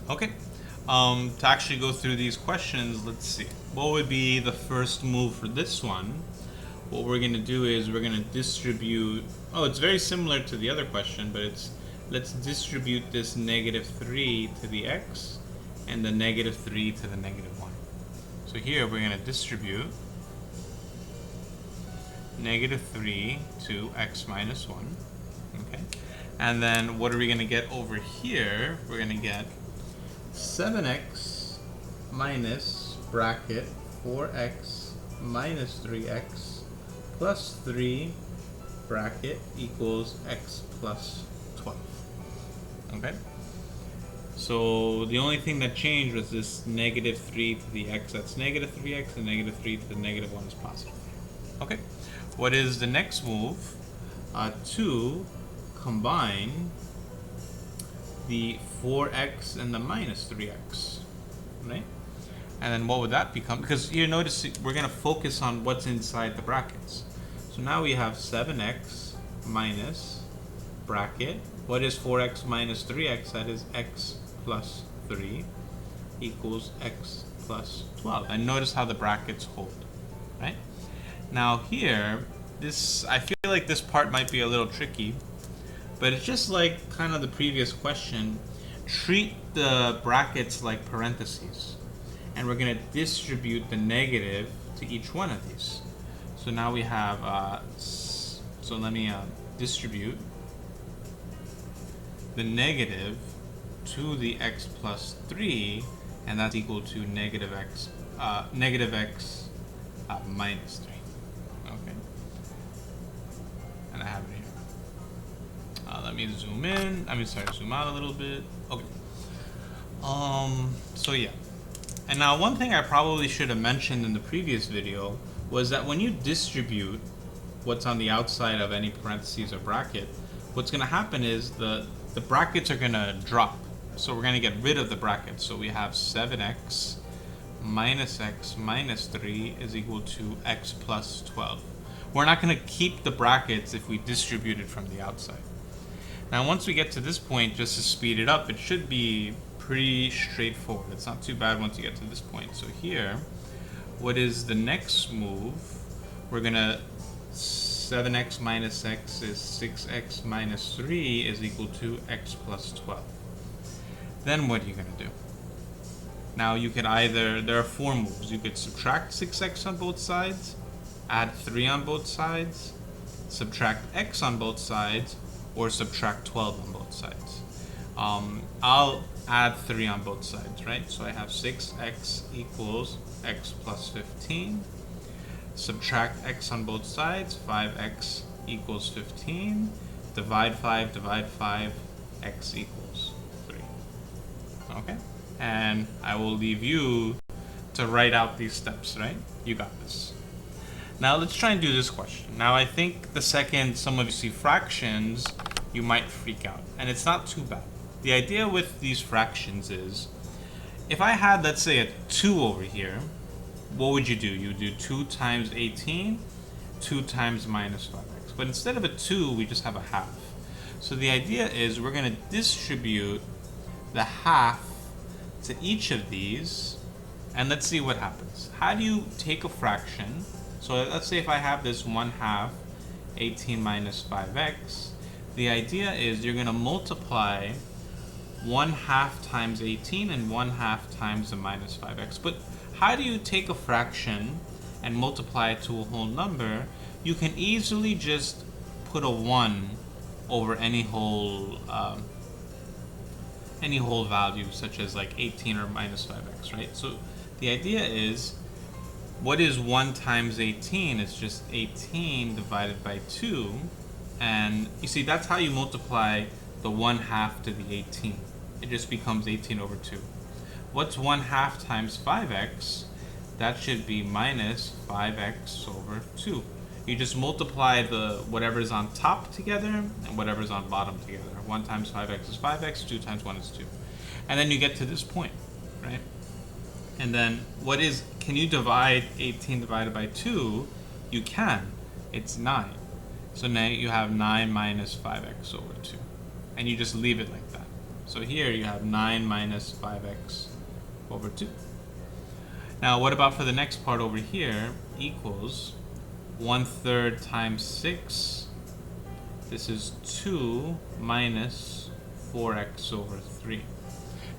Okay. To actually go through these questions, let's see. What would be the first move for this one? What we're going to do is we're going to distribute. Oh, it's very similar to the other question, but it's let's distribute this -3 to the x and the -3 to the -1. So here we're going to distribute -3 to x minus 1. Okay. And then what are we going to get over here? We're going to get 7x minus bracket 4x minus 3x plus 3 bracket equals x plus 12. Okay? So the only thing that changed was this -3 to the x, that's -3x, and -3 to the -1 is positive. Okay? What is the next move? To combine the 4x and the -3x, right? And then what would that become? Because you notice we're going to focus on what's inside the brackets. So now we have 7x minus bracket. What is 4x minus 3x? That is x plus 3 equals x plus 12. And notice how the brackets hold, right? Now here, I feel like this part might be a little tricky, but it's just like kind of the previous question. Treat the brackets like parentheses. And we're going to distribute the negative to each one of these. So now we have, so let me distribute the negative to the x plus 3, and that's equal to negative x minus 3. Okay. And I have it here. Let me zoom in. Zoom out a little bit. Okay. So yeah. And now one thing I probably should have mentioned in the previous video was that when you distribute what's on the outside of any parentheses or bracket, what's going to happen is the brackets are going to drop. So we're going to get rid of the brackets. So we have 7x minus x minus 3 is equal to x plus 12. We're not going to keep the brackets if we distribute it from the outside. Now once we get to this point, just to speed it up, it should be pretty straightforward. It's not too bad once you get to this point. So here, what is the next move? We're going to 7x minus x is 6x minus 3 is equal to x plus 12. Then what are you going to do? Now you could there are 4 moves. You could subtract 6x on both sides, add 3 on both sides, subtract x on both sides, or subtract 12 on both sides. I'll add 3 on both sides, right? So I have 6x equals x plus 15. Subtract x on both sides, 5x equals 15. Divide 5, x equals 3. Okay? And I will leave you to write out these steps, right? You got this. Now let's try and do this question. Now I think the second some of you see fractions, you might freak out. And it's not too bad. The idea with these fractions is, if I had, let's say, a 2 over here, what would you do? You would do 2 times 18, 2 times minus 5x. But instead of a 2, we just have a half. So the idea is we're going to distribute the half to each of these, and let's see what happens. How do you take a fraction? So let's say if I have this 1/2, 18 minus 5x, the idea is you're going to multiply 1/2 times 18 and 1/2 times the minus 5x. But how do you take a fraction and multiply it to a whole number? You can easily just put a 1 over any whole value, such as like 18 or minus 5x, right? So the idea is, what is 1 times 18? It's just 18 divided by 2. And you see, that's how you multiply the 1/2 to the 18. It just becomes 18 over 2. What's 1/2 times 5x? That should be minus 5x over 2. You just multiply the whatever's on top together and whatever's on bottom together. 1 times 5x is 5x, 2 times 1 is 2. And then you get to this point, right? And then can you divide 18 divided by 2? You can. It's 9. So now you have 9 minus 5x over 2. And you just leave it like that. So here you have 9 minus 5x over 2. Now what about for the next part over here? Equals 1/3 times 6. This is 2 minus 4x over 3.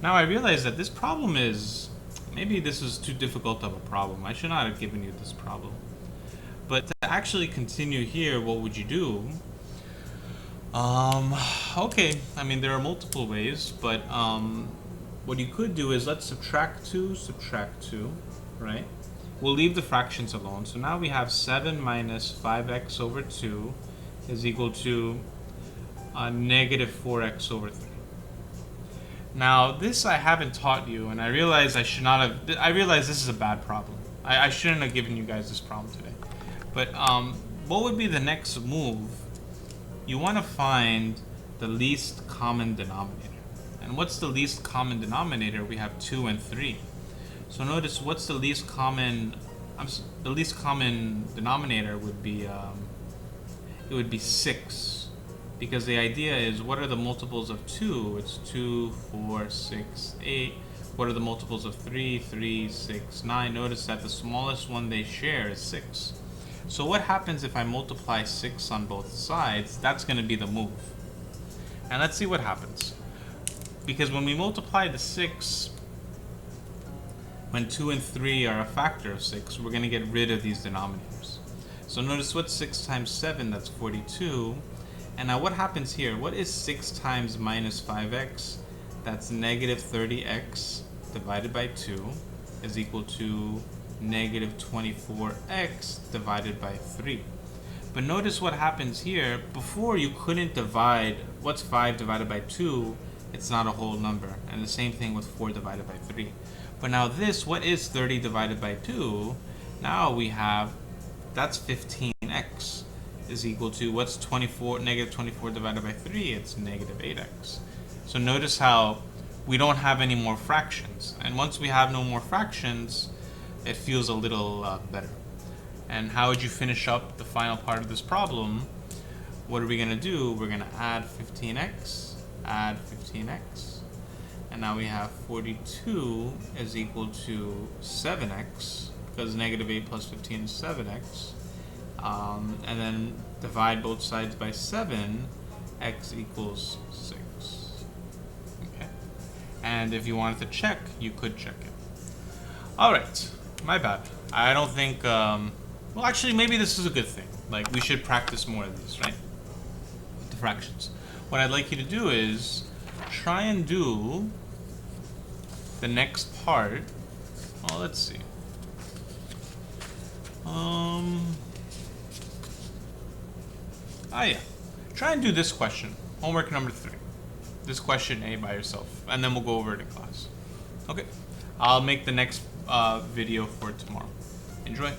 Now I realize that this problem is, maybe this is too difficult of a problem. I should not have given you this problem. But to actually continue here, what would you do? Okay, I mean there are multiple ways, but what you could do is let's subtract 2, right? We'll leave the fractions alone. So now we have 7 minus 5x over 2 is equal to negative 4x over 3. Now this I haven't taught you, and I realize I should not have. I realize this is a bad problem. I shouldn't have given you guys this problem today. But what would be the next move? You want to find the least common denominator. And what's the least common denominator? We have 2 and 3. So notice what's the least common. The least common denominator would be it would be 6. Because the idea is, what are the multiples of 2? It's 2, 4, 6, 8. What are the multiples of 3? 3, 6, 9. Notice that the smallest one they share is 6. So what happens if I multiply 6 on both sides? That's going to be the move. And let's see what happens. Because when we multiply the 6, when 2 and 3 are a factor of 6, we're going to get rid of these denominators. So notice what's 6 times 7? That's 42. And now what happens here? What is 6 times minus 5x? That's negative 30x divided by 2 is equal to negative 24x divided by 3. But notice what happens here. Before you couldn't divide, what's 5 divided by 2? It's not a whole number. And the same thing with 4 divided by 3. But now this, what is 30 divided by 2? Now we have, that's 15x. Is equal to, what's 24, negative 24 divided by 3? It's negative 8x. So notice how we don't have any more fractions. And once we have no more fractions, it feels a little better. And how would you finish up the final part of this problem? What are we going to do? We're going to add 15x, and now we have 42 is equal to 7x, because negative 8 plus 15 is 7x. And then divide both sides by 7, x equals 6. Okay. And if you wanted to check, you could check it. Alright, my bad. I don't think, well actually maybe this is a good thing. Like, we should practice more of these, right? With the fractions. What I'd like you to do is try and do the next part. Well, let's see. Yeah. Try and do this question. Homework number 3. This question A by yourself. And then we'll go over it in class. Okay. I'll make the next video for tomorrow. Enjoy.